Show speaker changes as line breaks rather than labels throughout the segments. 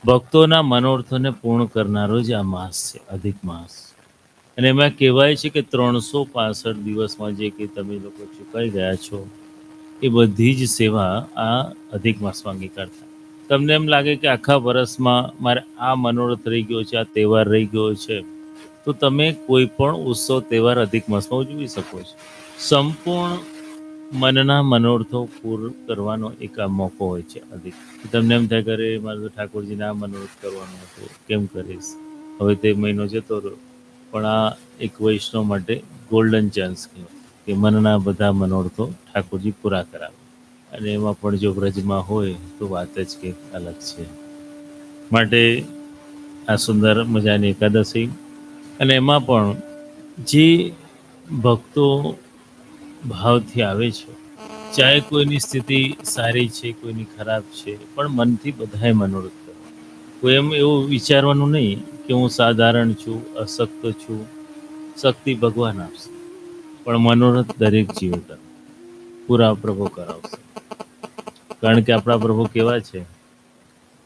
ભક્તોના મનોરથોને પૂર્ણ કરનારો જ આ માસ છે, અધિક માસ. અને એમાં કહેવાય છે કે 365 દિવસમાં જે કંઈ તમે લોકો ચૂકાઈ ગયા છો, એ બધી જ સેવા આ અધિક માસમાં અંગીકાર થાય. તમને એમ લાગે કે આખા વર્ષમાં મારે આ મનોરથ રહી ગયો છે, આ તહેવાર રહી ગયો છે, તો તમે કોઈ પણ ઉત્સવ તહેવાર અધિક માસમાં ઉજવી શકો છો. સંપૂર્ણ મનના મનોરથો પૂર્ણ કરવાનો એક આ મોકો હોય છે અધિક. તમને એમ થાય કરે મારે તો ઠાકોરજીને આ મનોરથ કરવાનો હતો, કેમ કરીશ, હવે તે મહિનો જતો રહ્યો. પણ આ એક વૈષ્ણવ માટે ગોલ્ડન ચાન્સ કહેવાય કે મનના બધા મનોરથો ઠાકોરજી પૂરા કરાવે. અને એમાં પણ જો વ્રજમાં હોય તો વાત જ કંઈક અલગ છે. માટે આ સુંદર મજાની એકાદશી, અને એમાં પણ જે ભક્તો ભાવથી આવે છે, ચાહે કોઈની સ્થિતિ સારી છે, કોઈની ખરાબ છે, પણ મનથી બધાએ મનોરથ કરો. કોઈ એમ એવું વિચારવાનું નહીં કે હું સાધારણ છું, અશક્ત છું, શક્તિ ભગવાન આપશે, પણ મનોરથ દરેક જીવે કરે, પૂરા પ્રભુ કરાવશે. કારણ કે આપણા પ્રભુ કેવા છે?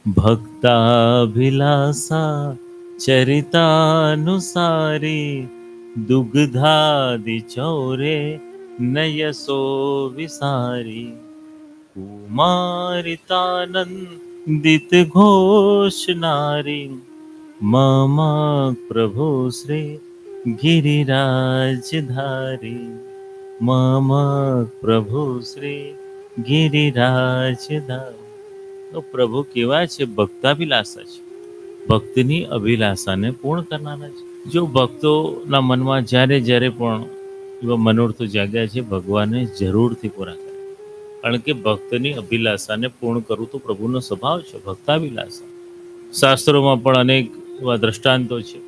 ભક્તાભિલાષા ચરિતાનુસારી દુગ્ધાદિ ચૌરે નયસો વિસારી કુમારિતાનંદિત ઘોષ નારી મમ પ્રભુ શ્રી ગિરિરાજધારી મમ પ્રભુ શ્રી ગિરિરાજધારી. તો પ્રભુ કેવા છે? ભક્તાભિલાષા છે, ભક્તિની અભિલાષાને પૂર્ણ કરનારા છે. જો ભક્તોના મનમાં જ્યારે જ્યારે પણ એવા મનોરથો જાગ્યા છે, ભગવાને જરૂરથી પૂરા કરે. કારણ કે ભક્તની અભિલાષાને પૂર્ણ કરવું તો પ્રભુનો સ્વભાવ છે, ભક્તાભિલાષા. શાસ્ત્રોમાં પણ અનેક એવા દ્રષ્ટાંતો છે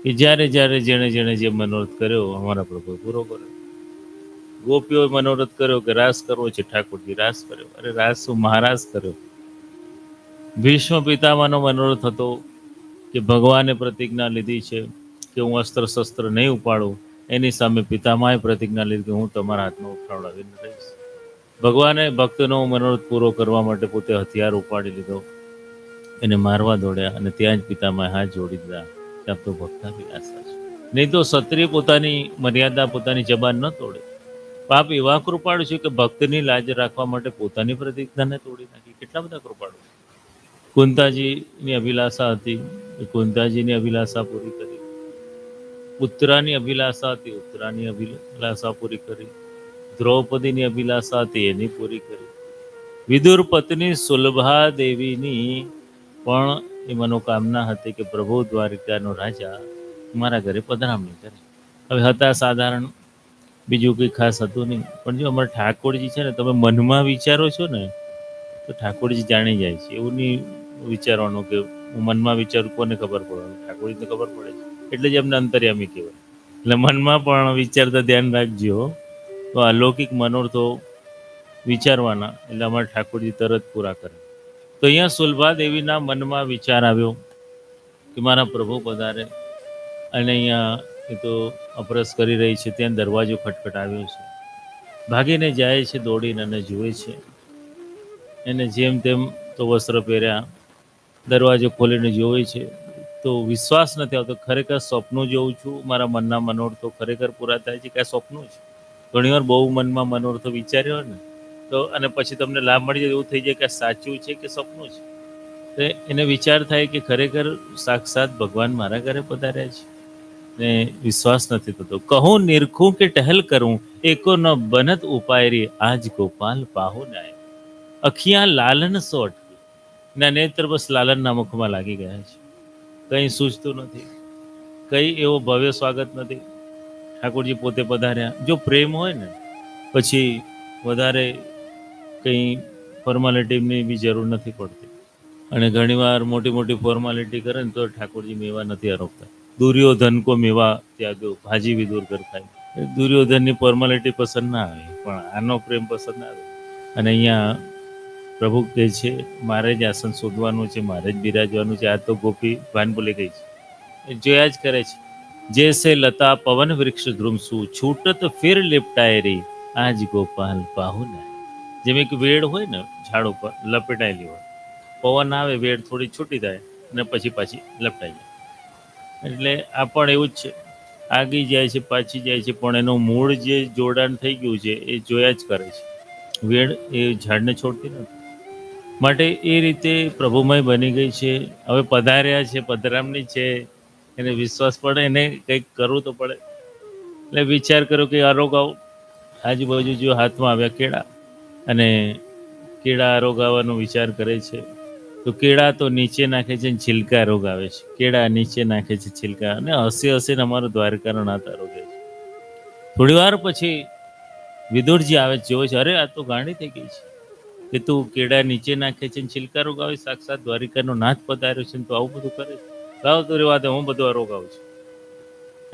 કે જ્યારે જ્યારે જેણે જેણે જે મનોરથ કર્યો, અમારા પ્રભુએ પૂરો કર્યો. ગોપીઓએ મનોરથ કર્યો કે રાસ કરવો છે, ઠાકોરજી રાસ કર્યો. અરે રાસ શું, મહારાસ કર્યો. ભીષ્મ પિતામહનો મનોરથ હતો કે ભગવાને પ્રતિજ્ઞા લીધી છે કે હું અસ્ત્ર શસ્ત્ર નહીં ઉપાડું. એની સામે પિતામહે પ્રતિજ્ઞા લીધી કે હું તમારા હાથમાં ઉઠાવડાવીને રહીશ. ભગવાને ભક્તનો મનોરથ પૂરો કરવા માટે પોતે હથિયાર ઉપાડી લીધો, એને મારવા દોડ્યા, અને ત્યાં જ પિતામહે હાથ જોડી દીધા કે આપ તો ભક્તાભિલાષા છે. નહીં તો ક્ષત્રિય પોતાની મર્યાદા, પોતાની જબાન ન તોડે. પાપ એવા કૃપાળુ છે કે ભક્તની લાજ રાખવા માટે પોતાની પ્રતિજ્ઞાને તોડી નાખી. કેટલા બધા કૃપાળુ. કુંતાજીની અભિલાષા હતી, એ કુંતાજીની અભિલાષા પૂરી કરી. ઉત્તરાની અભિલાષા હતી, ઉત્તરાની અભિલાષા પૂરી કરી. દ્રૌપદીની અભિલાષા હતી, એની પૂરી કરી. વિદુર પત્ની સુલભા દેવીની પણ એ મનોકામના હતી કે પ્રભુ દ્વારિકાનો રાજા મારા ઘરે પધરામણી કરે. હવે હતા સાધારણ, બીજું કંઈ ખાસ હતું નહીં. પણ જો અમારા ઠાકોરજી છે ને, તમે મનમાં વિચારો છો ને તો ઠાકોરજી જાણી જાય છે. એવું નહીં વિચારવાનું કે હું મનમાં વિચારું, કોને ખબર પડવાનું? ઠાકોરજીને ખબર પડે છે. એટલે જ એમને અંતર્યામી કહેવાય. એટલે મનમાં પણ વિચારતા ધ્યાન રાખજો. તો અલૌકિક મનોરથો વિચારવાના, એટલે અમારા ઠાકોરજી તરત પૂરા કરે. તો અહીંયા સુલભા દેવીના મનમાં વિચાર આવ્યો કે મારા પ્રભુ પધારે, અને અહીંયા એ તો અપરસ કરી રહી છે, ત્યાં દરવાજો ખટખટાવ્યો છે. ભાગીને જાય છે દોડીને અને જુએ છે. એને જેમ તેમ તો વસ્ત્ર પહેર્યા, દરવાજો ખોલીને જોવે છે તો વિશ્વાસ નથી આવતો. ખરેખર સ્વપ્નું જોઉં છું, મારા મનના મનોરથો ખરેખર પૂરા થાય છે કે આ સ્વપ્નું છે? ઘણીવાર બહુ મનમાં મનોરથો વિચાર્યો હોય ને તો, અને પછી તમને લાભ મળી જાય, એવું થઈ જાય કે આ સાચું છે કે સપનું છે. તો એને વિચાર થાય કે ખરેખર સાક્ષાત ભગવાન મારા ઘરે પધાર્યા છે, ને વિશ્વાસ નથી થતો. કહું નિરખું કે ટહેલ કરું, એકો ન બનત ઉપાય રે, આજ ગોપાલ પાહો નાય. અખિયા લાલન સો અટકી, ના નેત્ર બસ લાલનના મુખમાં લાગી ગયા છે. કંઈ સૂઝતું નથી, કંઈ એવો ભવ્ય સ્વાગત નથી. ઠાકોરજી પોતે પધાર્યા. જો પ્રેમ હોય ને પછી વધારે કંઈ ફોર્માલિટીની બી જરૂર નથી પડતી. અને ઘણીવાર મોટી મોટી ફોર્માલિટી કરે ને તો ઠાકોરજી મેવા નથી આરોપતા. દુર્યોધન કો મેવા ત્યાગ્યો, ભાજી વિદુર કર ખાય. દુર્યોધનની ફોર્માલિટી પસંદ ના આવે, પણ આનો પ્રેમ પસંદ ના આવે. અને અહીંયા પ્રભુ કહે છે મારે જ આસન શોધવાનું છે, મારે જ બિરાજવાનું છે. આ તો ગોપી ભાન ભૂલી ગઈ છે, એ જોયા જ કરે છે. જૈસે લતા પવન વૃક્ષ ધ્રુમસુ, છૂટત ફિર લિપટાય રી, આજ ગોપાલ પાહુ નાય. જેમ એક વેડ હોય ને ઝાડ ઉપર લપેટાયેલી હોય, પવન આવે વેડ થોડી છૂટી જાય, અને પછી પાછી લપટાઈ જાય. એટલે આ પણ એવું જ છે, આગી જાય છે, પાછી જાય છે, પણ એનું મૂળ જે જોડાણ થઈ ગયું છે એ જોયા જ કરે છે. વેડ એ ઝાડને છોડતી નથી. માટે એ રીતે પ્રભુમય બની ગઈ છે. હવે પધાર્યા છે, પધરામણી છે, એને વિશ્વાસ પડે, એને કંઈક કરવું તો પડે. એટલે વિચાર કર્યો કે આરોગાવ. આજુબાજુ જો હાથમાં આવ્યા કેળા, અને કેળા આરોગાવાનો વિચાર કરે છે. તો કેળા તો નીચે નાખે છે, છિલકા રોગાવે છે. કેળા નીચે નાખે છે છિલકા, અને હસે હસીને અમારો દ્વારકાનો નાથ આરોગે છે. થોડી વાર પછી વિદુરજી આવે છે, જોવે છે, અરે આ તો ગાંડી થઈ ગઈ છે કે તું કેળા નીચે નાખે છે, છિલકા રોગાવે, સાક્ષાત દ્વારિકાનો નાથ પધાર્યો છે, તો આવું બધું કરે. લાવ તો રેવા દે, હું બધું આરોગાવું છું.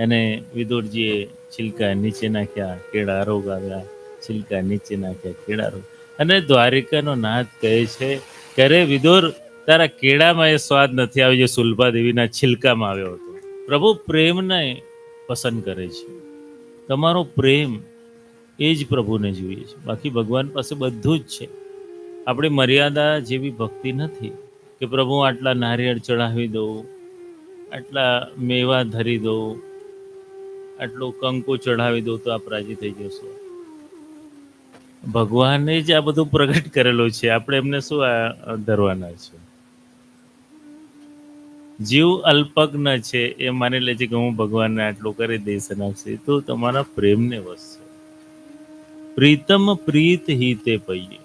અને વિદુરજીએ છિલકા નીચે નાખ્યા, કેળા આરોગાવ્યા, છિલકા નીચે નાખ્યા, કેળા આરોગ. અને દ્વારિકાનો નાથ કહે છે કે અરે વિદુર, તારા કેળામાં એ સ્વાદ નથી આવ્યો જે સુલભા દેવીના છિલકામાં આવ્યો હતો. પ્રભુ પ્રેમને પસંદ કરે છે. તમારો પ્રેમ એ જ પ્રભુને જોઈએ છે. બાકી ભગવાન પાસે બધું જ છે. આપણી મર્યાદા જેવી ભક્તિ નથી કે પ્રભુ આટલા નારિયેળ ચડાવી દઉં, આટલા મેવા ધરી દઉં, આટલું કંકુ ચઢાવી દઉં તો આપ રાજી થઈ જશો. ભગવાને જ આ બધું પ્રગટ કરેલું છે, આપણે એમને શું ધરવાના છે. જીવ અલ્પજ્ઞ છે, એ માની લે છે કે હું ભગવાનને આટલું કરી દઈશ નાખશે. તો તમારા પ્રેમને વસ છે. પ્રીતમ પ્રીત હિતે પૈયે,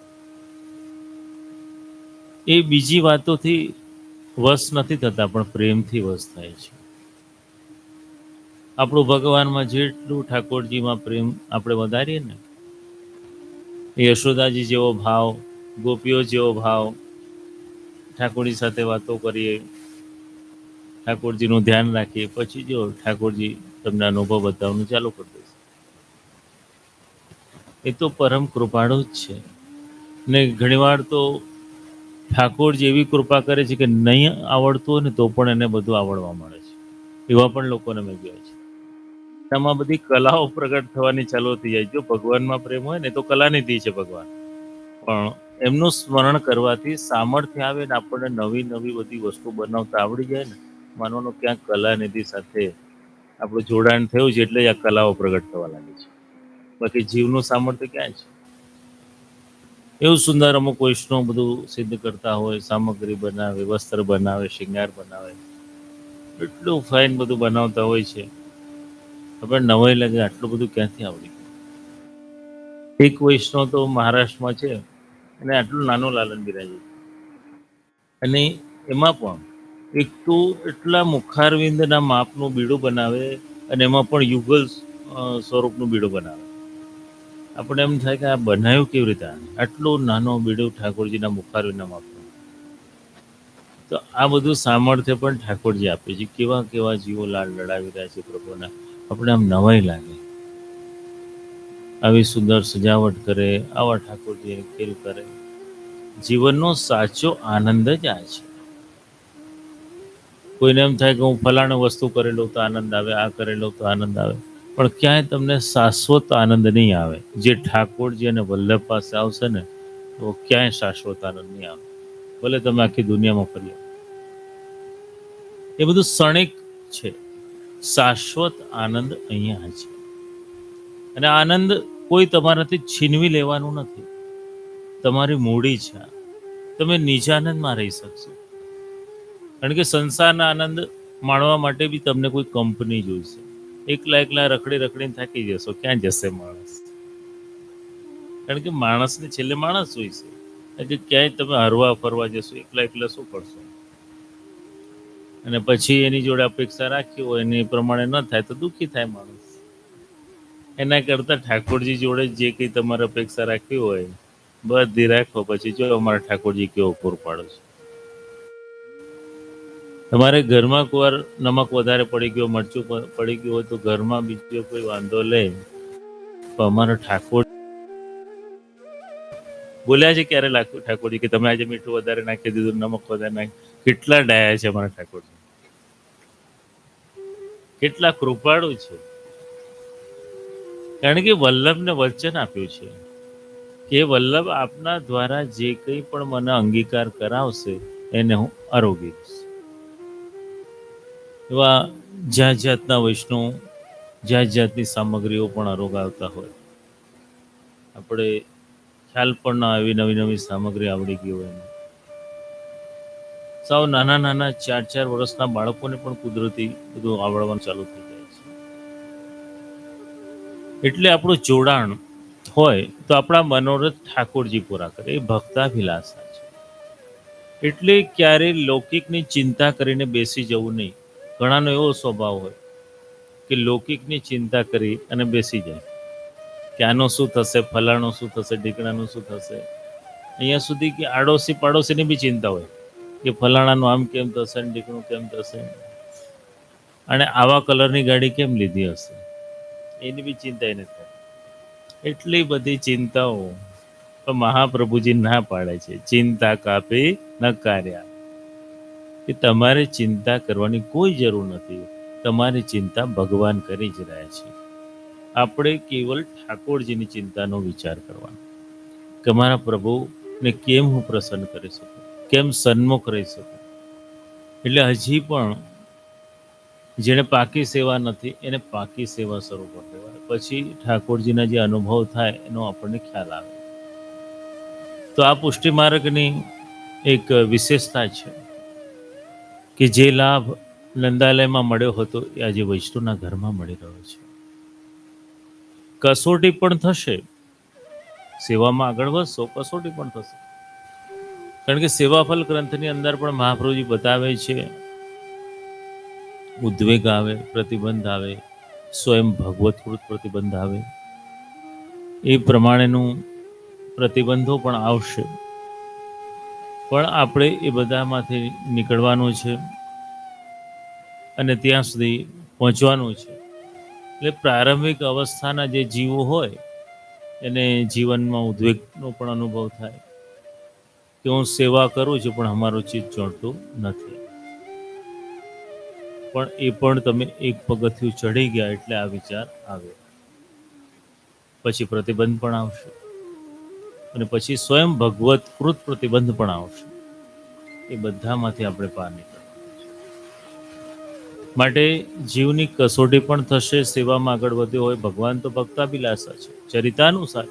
એ બીજી વાતોથી વશ નથી થતા, પણ પ્રેમથી વશ થાય છે. આપણું ભગવાનમાં જેટલું ઠાકોરજીમાં પ્રેમ આપણે વધારીએ ને, યશોદાજી જેવો ભાવ, ગોપીઓ જેવો ભાવ, ઠાકોરજી સાથે વાતો કરીએ, ઠાકોરજીનું ધ્યાન રાખીએ, પછી જો ઠાકોરજી તમને અનુભવ બતાવવાનું ચાલુ કરી દેશે. એ તો પરમ કૃપાળુ જ છે. ને ઘણીવાર તો ઠાકોરજી એવી કૃપા કરે છે કે નહીં આવડતું હોય ને તો પણ એને બધું આવડવા મળે છે. એવા પણ લોકોને મેં જોયા છે. આમાં બધી કલાઓ પ્રગટ થવાની ચાલુ થઈ જાય. જો ભગવાનમાં પ્રેમ હોય ને તો કલાનિધિ છે ભગવાન, પણ એમનું સ્મરણ કરવાથી સામર્થ્ય આવે ને આપણને નવી નવી બધી વસ્તુ બનાવતા આવડી જાય ને, માનવાનો ક્યાંક કલાનિધિ સાથે આપણું જોડાણ થયું છે, એટલે જ આ કલાઓ પ્રગટ થવા લાગે છે. બાકી જીવનું સામર્થ્ય ક્યાં છે? એવું સુંદર અમુક વૈષ્ણવ બધું સિદ્ધ કરતા હોય, સામગ્રી બનાવે, વસ્ત્ર બનાવે, શિંગાર બનાવે, એટલું ફાઇન બધું બનાવતા હોય છે. આપણે નવાઈ લાગે, આટલું બધું ક્યાંથી આવડી ગયું. એક વૈષ્ણવ તો મહારાષ્ટ્રમાં છે, અને આટલું નાનું લાલન બિરાજે, અને એમાં પણ એક તો એટલા મુખારવિંદના માપનું બીડું બનાવે, અને એમાં પણ યુગલ સ્વરૂપનું બીડું બનાવે. આપણે એમ થાય કે આ બનાવ્યું કેવી રીતે? આટલું નાનો બીડું ઠાકોરજીના મુખારવિંદના માપનું. તો આ બધું સામર્થ્ય પણ ઠાકોરજી આપે છે. કેવા કેવા જીવો લાડ લડાવી રહ્યા છે પ્રભુના, આપણે આમ નવાઈ લાગે. આવી સુંદર સજાવટ કરે, આવા ઠાકોરજીની ખેલ કરે. જીવનનો સાચો આનંદ જ આ છે. કોઈને એમ થાય કે હું ફલાણું વસ્તુ કરી લઉં તો આનંદ આવે, આ કરી લઉં તો આનંદ આવે, પણ ક્યાંય તમને શાશ્વત આનંદ નહીં આવે. જે ઠાકોરજી અને વલ્લભ પાસે આવશે ને, તો ક્યાંય શાશ્વત આનંદ નહીં આવે. ભલે તમે આખી દુનિયામાં ફરી આવો. એ બધું ક્ષણિક છે. શાશ્વત આનંદ અહીંયા છે. અને આનંદ કોઈ તમારાથી છીનવી લેવાનું નથી. તમારી મૂડી છે. તમે નિજાનંદમાં રહી શકશો. કારણ કે સંસારના આનંદ માણવા માટે બી તમને કોઈ કંપની જોઈશે. એકલા એકલા રખડી રખડીને થાકી જશો. ક્યાં જશે માણસ? કારણ કે માણસને છેલ્લે માણસ જોઈશે. કે ક્યાંય તમે હરવા ફરવા જશો, એકલા એકલા શું કરશો? અને પછી એની જોડે અપેક્ષા રાખી હોય અને એ પ્રમાણે ન થાય તો દુઃખી થાય માણસ. એના કરતા ઠાકોરજી જોડે જે કંઈ તમારે અપેક્ષા રાખવી હોય બધી રાખો. પછી જો અમારા ઠાકોરજી કેવો પૂર પાડો છે. તમારે ઘરમાં કોઈ વાર નમક વધારે પડી ગયો, મરચું પડી ગયું હોય તો ઘરમાં બીજો કોઈ વાંધો લે, તો અમારો ઠાકોર બોલ્યા છે ક્યારે ઠાકોરજી કે તમે આજે મીઠું વધારે નાખી દીધું, નમક વધારે નાખી? કેટલા ડાયા છે અમારા ઠાકોરજી, કેટલા કૃપાળુ છે. કારણ કે વલ્લભને વચન આપ્યું છે કે વલ્લભ આપના દ્વારા જે કંઈ પણ મને અંગીકાર કરાવશે એને હું આરોગીશ. એવા જાત જાતના વૈષ્ણવ, જાત જાતની સામગ્રીઓ પણ આરોગાવતા હોય. આપણે ખ્યાલ પણ ના આવી નવી નવી સામગ્રી આવડી ગઈ હોય એમાં. સાવ નાના નાના 4-4 વર્ષના બાળકોને પણ કુદરતી બધું આવડવાનું ચાલુ થઈ જાય છે. એટલે આપણું જોડાણ હોય તો આપણા મનોરથ ઠાકોરજી પૂરા કરે, એ ભક્તાભિલાષા છે. એટલે ક્યારે લૌકિકની ચિંતા કરીને બેસી જવું નહીં. ઘણાનો એવો સ્વભાવ હોય કે લૌકિકની ચિંતા કરી અને બેસી જાય કે આનું શું થશે, ફલાણું શું થશે, ઢીકણાનું શું થશે. અહીંયા સુધી કે આડોશી પાડોશીની બી ચિંતા હોય કે ફલાણાનું આમ કેમ થશે ને ઢીકણું કેમ થશે, અને આવા કલરની ગાડી કેમ લીધી હશે, એની બી ચિંતા એને થાય. એટલી બધી ચિંતાઓ પણ મહાપ્રભુજી ના પાડે છે, ચિંતા કાપી ન કાર્યા, કે તમારે ચિંતા કરવાની કોઈ જરૂર નથી. તમારી ચિંતા ભગવાન કરી જ રહ્યા છે. આપણે કેવલ ઠાકોરજીની ચિંતાનો વિચાર કરવાનો કે મારા પ્રભુને કેમ હું પ્રસન્ન કરી શકું, કેમ સન્મુખ રહી શકું. એટલે હજી પણ જેને પાકી સેવા નથી એને પાકી સેવા શરૂ કરી દેવાય. પછી ઠાકોરજીના જે અનુભવ થાય એનો આપણને ખ્યાલ આવે. તો આ પુષ્ટિ માર્ગની એક વિશેષતા છે કે જે લાભ નંદાલયમાં મળ્યો હતો એ આજે વૈષ્ણવના ઘરમાં મળી રહ્યો છે. કસોટી પણ થશે, સેવામાં આગળ વધશો, કસોટી પણ થશે. કારણ કે સેવાફલ ગ્રંથની અંદર પણ મહાપ્રભુજી બતાવે છે, ઉદ્વેગ આવે, પ્રતિબંધ આવે, સ્વયં ભગવતકૃત પ્રતિબંધ આવે, એ પ્રમાણેનું પ્રતિબંધો પણ આવશે. પણ આપણે એ બધામાંથી નીકળવાનું છે અને ત્યાં સુધી પહોંચવાનું છે. એટલે પ્રારંભિક અવસ્થાના જે જીવો હોય એને જીવનમાં ઉદ્વેગનો પણ અનુભવ થાય કે હું સેવા કરું છું પણ અમારું ચિત્ત ચોંટતું નથી. પણ એ પણ તમે એક પગથિયું ચડી ગયા એટલે આ વિચાર આવે. પછી પ્રતિબંધ પણ આવશે અને પછી સ્વયં ભગવત કૃત પ્રતિબંધ પણ આવશે. એ બધામાંથી આપણે પાર નીકળવાનું છે. માટે જીવની કસોટી પણ થશે. સેવામાં આગળ વધ્યો હોય, ભગવાન તો ભક્તાભિલાષા છે, ચરિતાનુસાર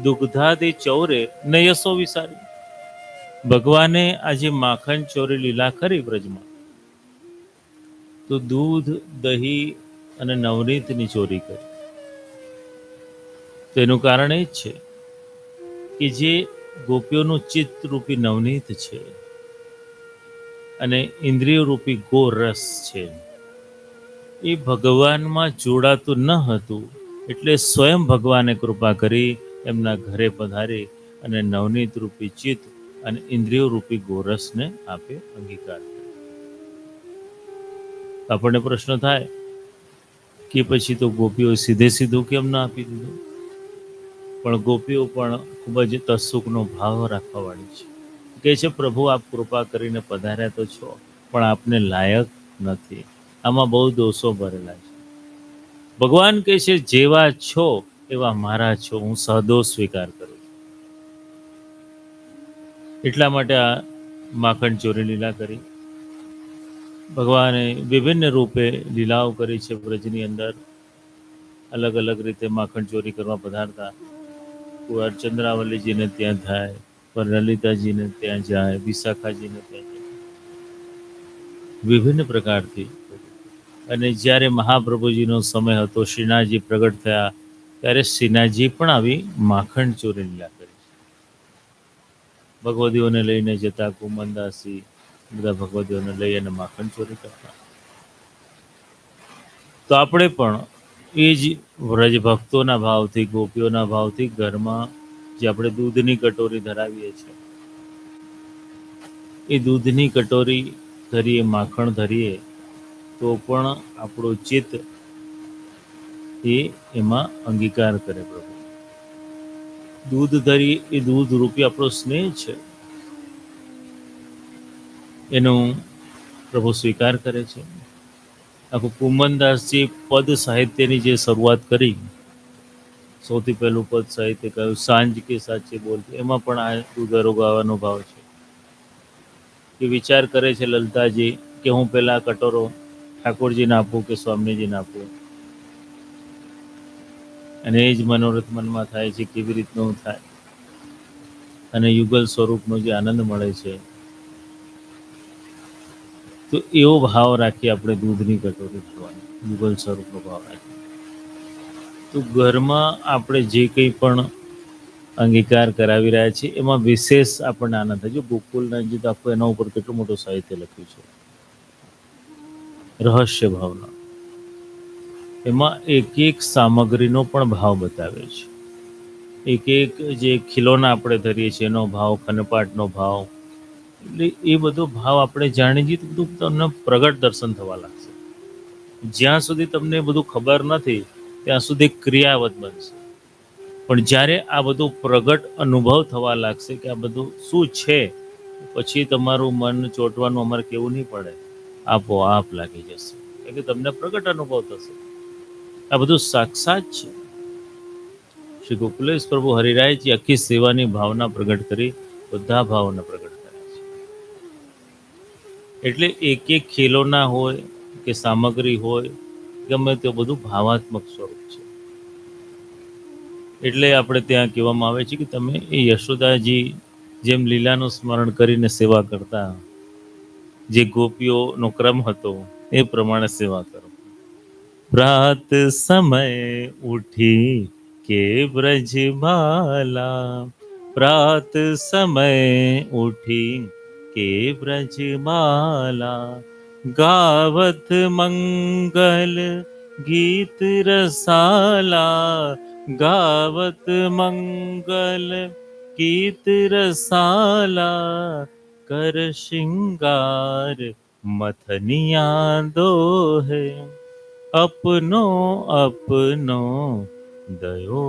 દુગ્ધાદિ ચૌરે નયસો વિસારી. ભગવાને આજે માખણ ચોરી લીલા ખરી બ્રજમાં, તો દૂધ, દહીં અને નવનીતની ચોરી કરી. તો એનું કારણ એ જ છે કે જે ગોપીઓનું ચિત્ત રૂપી નવનીત છે અને ઇન્દ્રિય રૂપી ગોરસ છે, એ ભગવાનમાં જોડાતું ન હતું. એટલે સ્વયં ભગવાને કૃપા કરી એમના ઘરે પધારી અને નવનીત રૂપી ચિત્ત અને ઇન્દ્રિયો રૂપી ગોરસને આપે અંગીકાર. આપણને પ્રશ્ન થાય કે પછી તો ગોપીઓ સીધે સીધું કેમ ના આપી દીધું? પણ ગોપીઓ પણ ખૂબ જ તત્સુખનો ભાવ રાખવાવાળી છે. કહે છે, પ્રભુ આપ કૃપા કરીને પધાર્યા તો છો, પણ આપને લાયક નથી. આમાં બહુ દોષો ભરેલા છે. ભગવાન કહે છે, જેવા છો એવા મારા છો, હું સહદોષ સ્વીકાર કરું છું. એટલા માટે આ માખણ ચોરી લીલા કરી. ભગવાને વિભિન્ન રૂપે લીલાઓ કરી છે બ્રજની અંદર. અલગ અલગ રીતે માખણ ચોરી કરવા પધારતા. કોઈ ચંદ્રાવલીજીને ત્યાં થાય, પર લલિતાજીને ત્યાં જાય, વિશાખાજીને ત્યાં જાય, વિભિન્ન પ્રકારથી. અને જ્યારે મહાપ્રભુજીનો સમય હતો, શ્રીનાથજી પ્રગટ થયા, ત્યારે શ્રીનાથજી પણ આવી માખણ ચોરી લીલા કરી. ભગવદીઓને લઈને જતા કુમનદાસજી બધા ભગવદીઓને લઈ અને માખણ ચોરી કરતા. તો આપણે પણ એ જ વ્રજ ભક્તોના ભાવથી, ગોપીઓના ભાવથી ઘરમાં જે આપણે દૂધની કટોરી ધરાવીએ છીએ, એ દૂધની કટોરી ધરીએ, માખણ ધરીએ, તો પણ આપણું ચિત્ત એ એમાં અંગીકાર કરે. પ્રભુ દૂધ ધરી, એ દૂધ રૂપી આપણો સ્નેહ છે, એનો પ્રભુ સ્વીકાર કરે છે. આખું કુમનદાસજી પદ સાહિત્યની જે શરૂઆત કરી, સૌથી પહેલું પદ સાહિત્ય કહ્યું સાંજ કે સાચે બોલ, એમાં પણ આ દૂધ અરોગાવાનો ભાવ છે. કે વિચાર કરે છે લલતાજી કે હું પેલા કટોરો ઠાકોરજીને આપવું કે સ્વામીજીને આપવું, અને એ જ મનોરથ મનમાં થાય છે કેવી રીતનું થાય, અને યુગલ સ્વરૂપનો જે આનંદ મળે છે, તો એવો ભાવ રાખી આપણે દૂધની કટોરી ભરવાની, યુગલ સ્વરૂપનો ભાવ રાખી. તો ઘરમાં આપણે જે કંઈ પણ અંગીકાર કરાવી રહ્યા છીએ એમાં વિશેષ આપણને આનંદ થાય. જો ગોકુલના ગીત આખું એના ઉપર કેટલું મોટું સાહિત્ય લખ્યું છે, રહસ્ય ભાવના. એમાં એક એક સામગ્રીનો પણ ભાવ બતાવે છે. એક એક જે ખીલોના આપણે ધરીએ છીએ એનો ભાવ, ખનપાટનો ભાવ, એટલે એ બધો ભાવ આપણે જાણી જઈએ તો બધું તમને પ્રગટ દર્શન થવા લાગશે. જ્યાં સુધી તમને બધું ખબર નથી ત્યાં સુધી ક્રિયાવત બનશે, પણ જ્યારે આ બધું પ્રગટ અનુભવ થવા લાગશે કે આ બધું શું છે, પછી તમારું મન ચોંટવાનું અમારે કેવું નહીં પડે, આપોઆપ લાગી જશે, એટલે તમને પ્રગટ અનુભવ થશે આ બધું સાક્ષાત છે. શ્રી ગોકુલેશ પ્રભુ હરિરાયજી આખી સેવાની ભાવના પ્રગટ કરી, બધા ભાવને પ્રગટ કર્યા છે. એટલે એક એક ખેલોના હોય કે સામગ્રી હોય, ગમે તે બધું ભાવાત્મક સ્વરૂપ છે. એટલે આપણે ત્યાં કહેવામાં આવે છે કે તમે એ યશોદાજી જેમ લીલાનું સ્મરણ કરીને સેવા કરતા, જે ગોપીઓનો ક્રમ હતો એ પ્રમાણે સેવા કરો. પ્રાત સમય ઉઠી કે બ્રજબાલા, પ્રાત સમય ઉઠી કે બ્રજબાલા, ગાવત મંગલ ગીત રસાલા, ગાવત મંગલ ગીત રસાલા, કર શિંગાર મથનિયા દોહે, अपनो अपनो दयो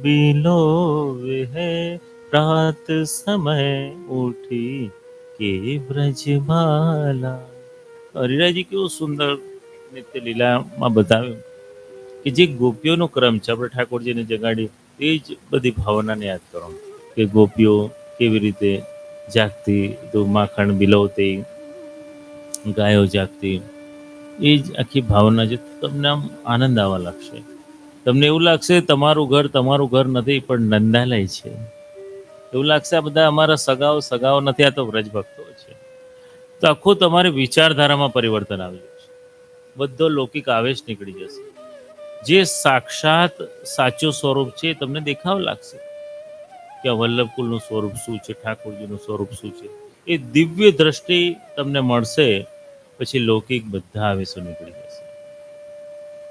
बिलोवे है, रात समय उठी के ब्रजबाला. હરિરાયજી કેવું સુંદર નિત્ય લીલામાં બતાવ્યું કે જે ગોપીઓનો ક્રમ છે, આપણે ઠાકોરજીને જગાડી એ જ બધી ભાવનાને યાદ કરો કે ગોપીઓ કેવી રીતે જાગતી, તો માખણ બિલવતી, ગાયો જાગતી, એ જ આખી ભાવના છે. તમને આમ આનંદ આવવા લાગશે, તમને એવું લાગશે તમારું ઘર નથી પણ નંદાલય છે, એવું લાગશે આ બધા અમારા સગાઓ નથી, આ તો વ્રજભક્તો છે. તો આખું તમારી વિચારધારામાં પરિવર્તન આવી જશે, બધો લૌકિક આવેશ નીકળી જશે. જે સાક્ષાત સાચું સ્વરૂપ છે તમને દેખાવ લાગશે કે આ વલ્લભકુલનું સ્વરૂપ શું છે, ઠાકોરજીનું સ્વરૂપ શું છે, એ દિવ્ય દ્રષ્ટિ તમને મળશે. પછી લૌકિક બધા આવેશો નીકળી જશે,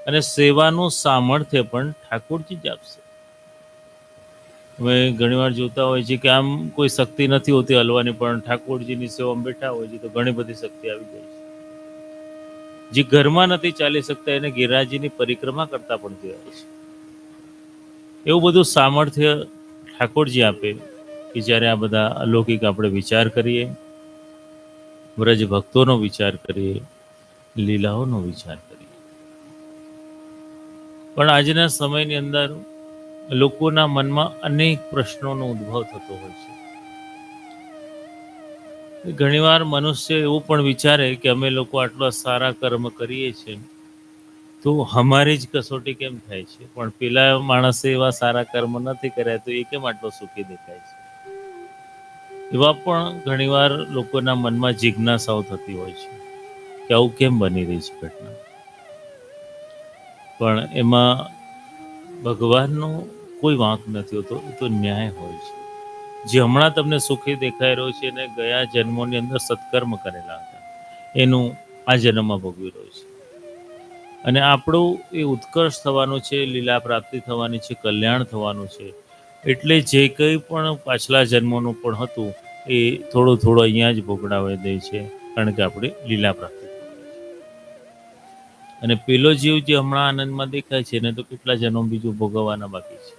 અને સેવાનું સામર્થ્ય પણ ઠાકોરજી જ આપશે. અમે ઘણીવાર જોતા હોય છે કે આમ કોઈ શક્તિ નથી હોતી હલવાની, પણ ઠાકોરજીની સેવામાં બેઠા હોય છે તો ઘણી બધી શક્તિ આવી જાય છે. જે ઘરમાં નથી ચાલી શકતા એને ગિરિરાજની પરિક્રમા કરતા પણ કહેવાય છે. એવું બધું સામર્થ્ય ઠાકોરજી આપે કે જ્યારે આ બધા અલૌકિક આપણે વિચાર કરીએ, વ્રજ ભક્તોનો વિચાર કરીએ, લીલાઓનો વિચાર કરીએ. પણ આજના સમયની અંદર લોકોના મનમાં અનેક પ્રશ્નોનો ઉદ્ભવ થતો હોય છે. ઘણીવાર મનુષ્ય એવું પણ વિચારે કે અમે લોકો આટલા સારા કર્મ કરીએ છીએ તો અમારી જ કસોટી કેમ થાય છે, પણ પેલા માણસે એવા સારા કર્મ નથી કર્યા તો એ કેમ આટલો સુખી દેખાય છે. એવા પણ ઘણીવાર લોકોના મનમાં જિજ્ઞાસાઓ થતી હોય છે કે આવું કેમ બની રહી છે ઘટના. પણ એમાં ભગવાનનો કોઈ વાંક નથી હોતો, એ તો ન્યાય હોય છે. જે હમણાં તમને સુખી દેખાઈ રહ્યો છે એને ગયા જન્મોની અંદર સત્કર્મ કરેલા હતા, એનું આ જન્મમાં ભોગવી રહ્યો છે. અને આપણું એ ઉત્કર્ષ થવાનું છે, લીલા પ્રાપ્તિ થવાની છે, કલ્યાણ થવાનું છે. એટલે જે કંઈ પણ પાછલા જન્મોનું પણ હતું એ થોડું થોડું અહીંયા જ ભોગડાવી દે છે, કારણ કે આપણે લીલા પ્રાપ્તિ થવાની છે. અને પેલો જીવ જે હમણાં આનંદમાં દેખાય છે એને તો કેટલા જન્મ બીજું ભોગવવાના બાકી છે.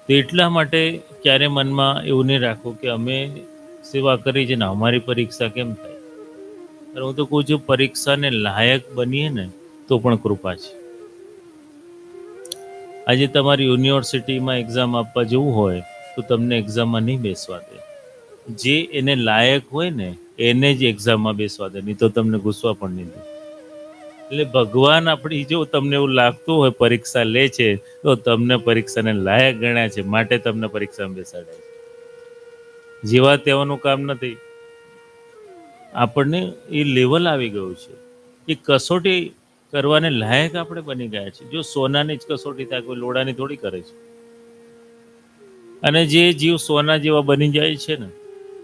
તો એટલા માટે ક્યારે મનમાં એવું નહીં રાખવું કે અમે સેવા કરી છે ને અમારી પરીક્ષા કેમ થાય. હું તો કહું છું પરીક્ષાને લાયક બનીએ ને તો પણ કૃપા છે. આજે તમારી યુનિવર્સિટીમાં એક્ઝામ આપવા જવું હોય તો તમને એક્ઝામમાં નહીં બેસવા દે. જે એને લાયક હોય ને એને જ એક્ઝામમાં બેસવા દે, નહીં તો તમને ઘૂસવા પણ નહીં દે. એટલે ભગવાન આપણી જો તમને એવું લાગતું હોય પરીક્ષા લે છે, તો તમને પરીક્ષાને લાયક ગણ્યા છે, માટે તમને પરીક્ષામાં બેસાડે છે. જેવા તેવાનું કામ નથી. આપણને એ લેવલ આવી ગયું છે. એ કસોટી કરવાને લાયક આપણે બની ગયા છે. જો સોનાની જ કસોટી થાય, કોઈ લોડાની થોડી કરે છે. અને જે જીવ સોના જેવા બની જાય છે ને,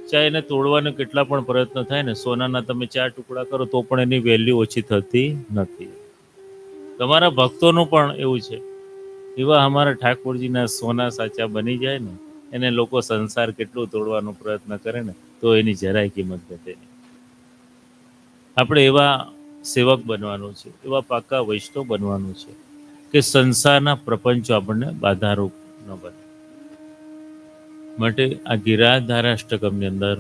ચાહે એને તોડવાનો કેટલા પણ પ્રયત્ન થાય ને, સોનાના તમે 4 ટુકડા કરો તો પણ એની વેલ્યુ ઓછી થતી નથી. તમારા ભક્તોનું પણ એવું છે. એવા અમારા ઠાકોરજીના સોના સાચા બની જાય ને, એને લોકો સંસાર કેટલું તોડવાનો પ્રયત્ન કરે ને, તો એની જરાય કિંમત ઘટે નહીં. આપણે એવા સેવક બનવાનું છે, એવા પાકા વૈષ્ણવ બનવાનું છે કે સંસારના પ્રપંચો આપણને બાધારૂપ ન બને. માટે આ ગિરાધારાષ્ટકમની અંદર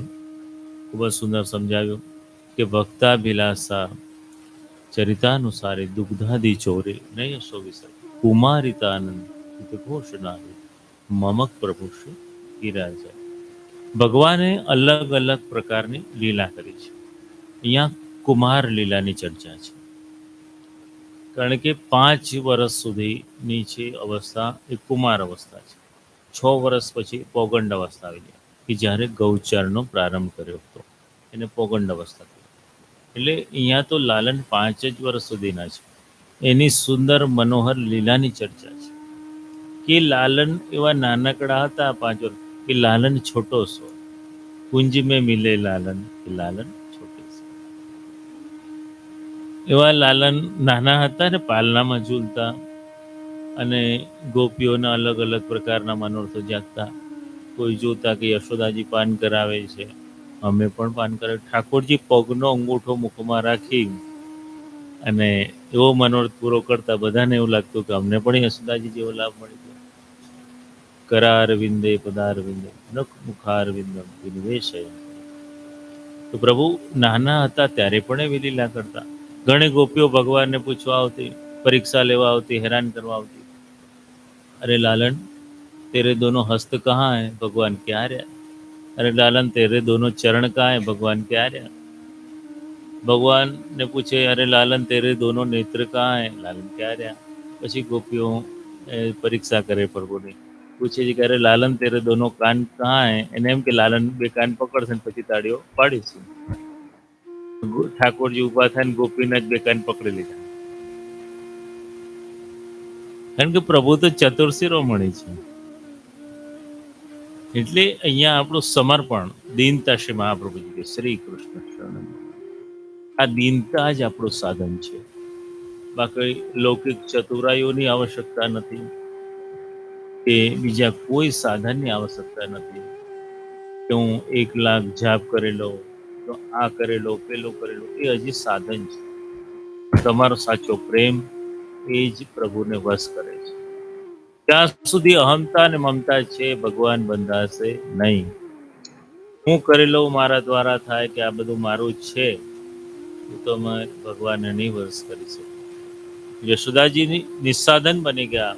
ખૂબ જ સુંદર સમજાવ્યું કે ભક્તાભિલાષા ચરિતાનુસારે દુગ્ધાદિ ચોરે નયસો વિસર કુમારિતાનંદ ઘોષણારી મમક પ્રભુ શ્રી ગિરાજા. ભગવાને અલગ અલગ પ્રકારની લીલા કરી છે. અહીંયા કુમાર લીલાની ચર્ચા છે, કારણ કે 5 વર્ષ સુધીની છે અવસ્થા એ કુમાર અવસ્થા છે. 6 વર્ષ પછી પૌગંડ અવસ્થા આવી જાય, કે જ્યારે ગૌચરનો પ્રારંભ કર્યો હતો, એને પૌગંડ અવસ્થા કહે. એટલે અહીંયા તો લાલન 5 જ વર્ષ સુધીના છે. એની સુંદર મનોહર લીલાની ચર્ચા છે કે લાલન એવા નાનકડા હતા 5 વર્ષ, કે લાલન છોટો સો કુંજ મેં મિલે લાલન, કે લાલન છોટે સો. એવા લાલન નાના હતા ને, પાલનામાં ઝૂલતા અને ગોપીઓના અલગ અલગ પ્રકારના મનોરથો જાગતા. કોઈ જોતા કે યશોદાજી પાન કરાવે છે, અમે પણ પાન કરાવે. ઠાકોરજી પગનો અંગૂઠો મુખમાં રાખી અને એવો મનોરથ પૂરો કરતા. બધાને એવું લાગતું કે અમને પણ યશોદાજી જેવો લાભ મળી ગયો. કરાર વિંદે પદાર વિંદે નખ મુખાર વિંદમ વિનિવેશ. તો પ્રભુ નાના હતા ત્યારે પણ એવી લીલા કરતા. ઘણી ગોપીઓ ભગવાનને પૂછવા આવતી, પરીક્ષા લેવા આવતી, હેરાન કરવા આવતી. અરે લાलन तेरे दोनों हस्त कहाँ हैं? भगवान क्या रहा? अरे लालन तेरे दोनों चरण कहाँ हैं? भगवान क्या रहा? भगवान ने पूछे अरे लालन तेरे दोनों नेत्र कहाँ हैं? लालन क्या रहा? પછી ગોપીઓ પરીક્ષા કરે પ્રભુની. પૂછે છે કે અરે લાલન તેરે દોનો કાન કहाँ हैं? એને એમ કે લાલન 2 કાન પકડશે ને પછી તાળીઓ પાડીશું. ઠાકોરજી ઊભા થાય ને ગોપીના જ 2 કાન પકડી લીધા. કારણ કે પ્રભુ તો ચતુર શિરોમણી છે. એટલે અહીંયા આપણું સમર્પણ, દીનતા શ્રી મહાપ્રભુજી કે શ્રી કૃષ્ણ શરણ. આ દીનતા જ આપણું સાધન છે. બાકી લૌકિક ચતુરાઈઓની આવશ્યકતા નથી, કે બીજા કોઈ સાધનની આવશ્યકતા નથી કે હું 1 લાખ જાપ કરેલો, તો આ કરેલો, પેલો કરેલો, એ હજી સાધન છે. તમારો સાચો પ્રેમ એ જ પ્રભુને વશ કરે છે. ત્યાં સુધી અહમતા અને મમતા છે, ભગવાન બંધાશે નહીં. હું કરેલો મારા દ્વારા થાય, કે આ બધું મારું છે, તો અમે ભગવાનને નહીં વશ કરી શકું. યશોદાજીની નિસ્સાધન બની ગયા,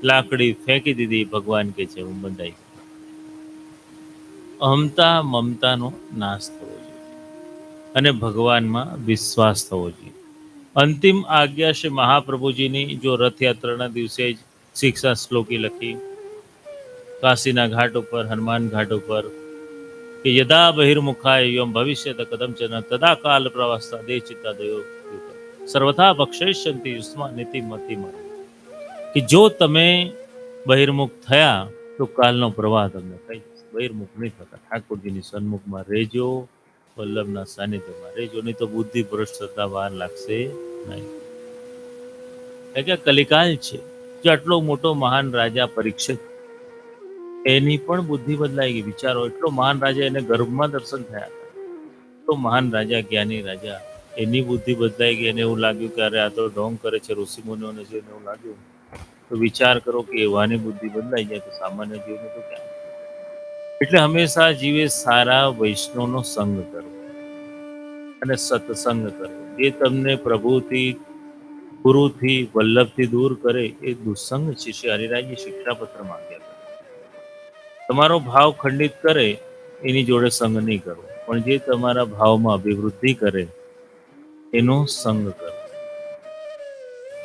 લાકડી ફેંકી દીધી. ભગવાન કે છે હું બંધાઈ. અહમતા મમતાનો નાશ થવો જોઈએ અને ભગવાનમાં વિશ્વાસ થવો જોઈએ. અંતિમ આજ્ઞા શ્રી મહાપ્રભુજીની જો રથયાત્રાના દિવસે જ શિક્ષા શ્લોકી લખી કાશીના ઘાટ ઉપર, હનુમાન ઘાટ ઉપર, કે યદા બહિર્મુખાય યમ ભવિષ્યત કદમચન તદા કાલ પ્રવાસતા દે ચિત્તા દયો સર્વથા ભક્ષયિષ્યન્તિ યુષ્મા નીતિ મતિ મત. કે જો તમે બહિર્મુખ થયા તો કાલનો પ્રવાહ તમને થઈ જશે. બહિર્મુખ નહીં થતા, ઠાકોરજીની સન્મુખમાં રહેજો, વલ્લભના સાનિધ્યમાં રહેજો, નહીં તો બુદ્ધિ ભ્રષ્ટ થતા વાર લાગશે નહીં. એટલે કલિકાલ છે. જો આટલો મોટો મહાન રાજા પરીક્ષિત, એની પણ બુદ્ધિ બદલાઈ ગઈ. વિચારો, એટલો મહાન રાજા, એને ગર્ભમાં દર્શન થયા હતા. તો મહાન રાજા, જ્ઞાની રાજા, એની બુદ્ધિ બદલાઈ ગઈ. એને એવું લાગ્યું કે અરે આ તો ઢોંગ કરે છે, ઋષિમુનિઓને જોઈને એવું લાગ્યું. તો વિચાર કરો કે એવાની બુદ્ધિ બદલાઈ જાય તો સામાન્ય જીવને તો ક્યાં. એટલે હંમેશા જીવે સારા વૈષ્ણવનો સંગ કરવો અને સત્સંગ કરવો. જે તમને પ્રભુથી, ગુરુથી, વલ્લભથી દૂર કરે એ દુસ્સંગ છે. શ્રી હરિરાયજી શિક્ષાપત્રમાં આપ્યા. તમારો ભાવ ખંડિત કરે એની જોડે સંગ નહીં કરવો. પણ જે તમારા ભાવમાં અભિવૃદ્ધિ કરે એનો સંગ કરો.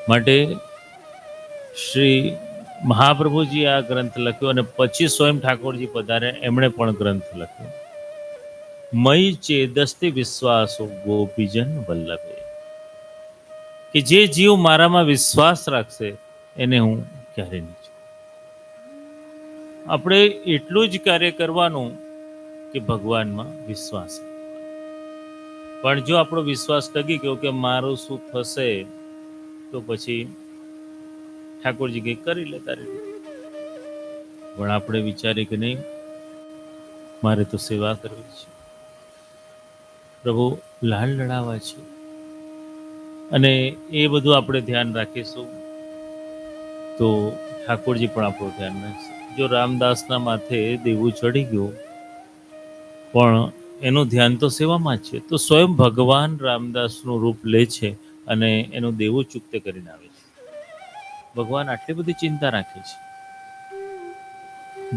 માટે શ્રી મહાપ્રભુજી આ ગ્રંથ લખ્યો અને પછી સ્વયં ઠાકોરજી પધારે એમણે પણ ગ્રંથ લખ્યો. મય ચેદસ્તિ વિશ્વાસો ગોપીજન વલ્લભે, કે જે જીવ મારામાં વિશ્વાસ રાખશે એને હું ક્યારે નહીં છોડું. આપણે એટલું જ કાર્ય કરવાનું કે ભગવાનમાં વિશ્વાસ, પણ જો આપણો વિશ્વાસ ટકી ગયો કે મારું શું થશે, તો પછી ઠાકોરજી કંઈક કરી લે તારી રીતે. પણ આપણે વિચારીએ કે નહીં, મારે તો સેવા કરવી છે, પ્રભુ લાડ લડાવવા છે, અને એ બધું આપણે ધ્યાન રાખીશું તો ઠાકોરજી પણ આપણું ધ્યાન રાખશે. જો રામદાસના માથે દેવું ચડી ગયું પણ એનું ધ્યાન તો સેવામાં જ છે, તો સ્વયં ભગવાન રામદાસનું રૂપ લે છે અને એનું દેવું ચૂકતે કરીને આવે છે. ભગવાન આટલી બધી ચિંતા રાખે છે.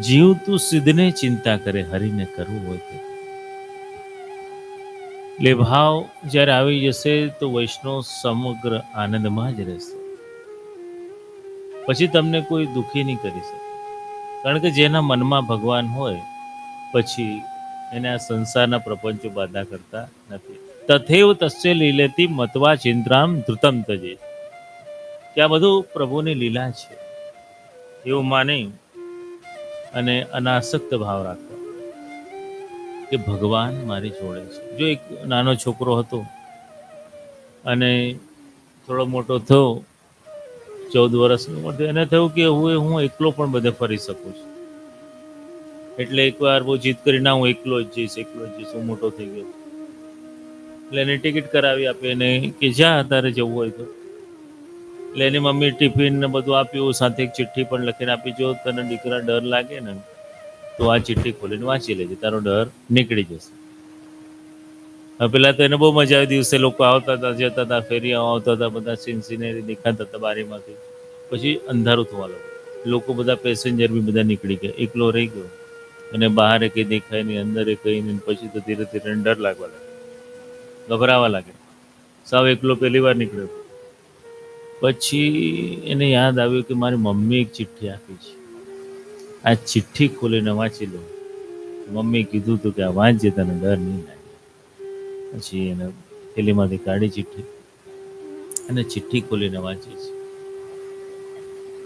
જીવ તું સિદ્ધને ચિંતા કરે, હરિને કરવું હોય તો. એટલે ભાવ જ્યારે આવી જશે તો વૈષ્ણવ સમગ્ર આનંદમાં જ રહેશે. પછી તમને કોઈ દુઃખી નહીં કરી શકે, કારણ કે જેના મનમાં ભગવાન હોય પછી એને આ સંસારના પ્રપંચો બાધા કરતા નથી. તથૈવ તસ્ય લીલેતી મત્વા ચિંત્રામ ધૃતમ તજે, કે આ બધું પ્રભુની લીલા છે એવું માની અને અનાસક્ત ભાવ રાખો કે ભગવાન મારી જોડે છે. જો એક નાનો છોકરો હતો અને થોડો મોટો થયો, 14 વર્ષની ઉંમર થઈ, એને થયું કે હું એકલો પણ બધે ફરી શકું છું. એટલે એકવાર બહુ જીદ કરી, ના હું એકલો જ જઈશ, હું મોટો થઈ ગયો. એટલે એને ટિકિટ કરાવી આપી અને કે જા તારે જવું હોય તો. એટલે એની મમ્મી ટિફિન ને બધું આપ્યું, સાથે એક ચિઠ્ઠી પણ લખીને આપી, જો તને દીકરા ડર લાગે ને તો આ ચિઠ્ઠી ખોલીને વાંચી લેજે, તારો ડર નીકળી જશે. હવે પેલા તો એને બહુ મજા આવી, દિવસે લોકો આવતા હતા, જતા હતા, ફેરિયાઓ આવતા હતા, બધા સીન સિનેરી દેખાતા હતા બારીમાંથી. પછી અંધારું થવા લાગ્યું, લોકો બધા પેસેન્જર બી બધા નીકળી ગયા, એકલો રહી ગયો અને બહાર કંઈ દેખાય નહીં, અંદર કંઈ નહીં. પછી તો ધીરે ધીરે ડર લાગવા લાગ્યો, ગભરાવા લાગે, સાવ એકલો પહેલી વાર નીકળ્યો. પછી એને યાદ આવ્યું કે મારી મમ્મી એક ચિઠ્ઠી આપી છે, આ ચિઠ્ઠી ખોલીને વાંચી લો. મમ્મી કીધું હતું કે આ વાંચજે, તને ડર નહીં લાગે. પછી એને થેલીમાંથી કાઢી ચિઠ્ઠી અને ચિઠ્ઠી ખોલીને વાંચી છે,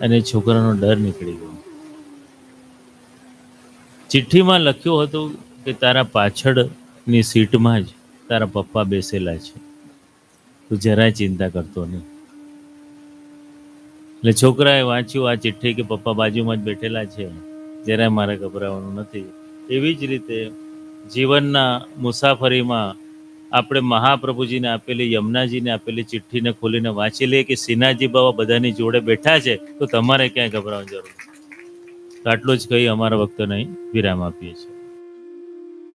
અને છોકરાનો ડર નીકળી ગયો. ચિઠ્ઠીમાં લખ્યું હતું કે તારા પાછળની સીટમાં જ તારા પપ્પા બેસેલા છે, તું જરાય ચિંતા કરતો નહીં. એટલે છોકરાએ વાંચ્યું આ ચિઠ્ઠી કે પપ્પા બાજુમાં જ બેઠેલા છે, જરાય મારે ગભરાવાનું નથી. એવી જ રીતે જીવનના મુસાફરીમાં આપણે મહાપ્રભુજીને આપેલી, યમુનાજીને આપેલી ચિઠ્ઠીને ખોલીને વાંચી લઈએ કે શ્રીનાથજી બાબા બધાની જોડે બેઠા છે, તો તમારે ક્યાંય ગભરાવાની જરૂર નથી. આટલું જ કહી અમારા વક્તને વિરામ આપીએ છીએ.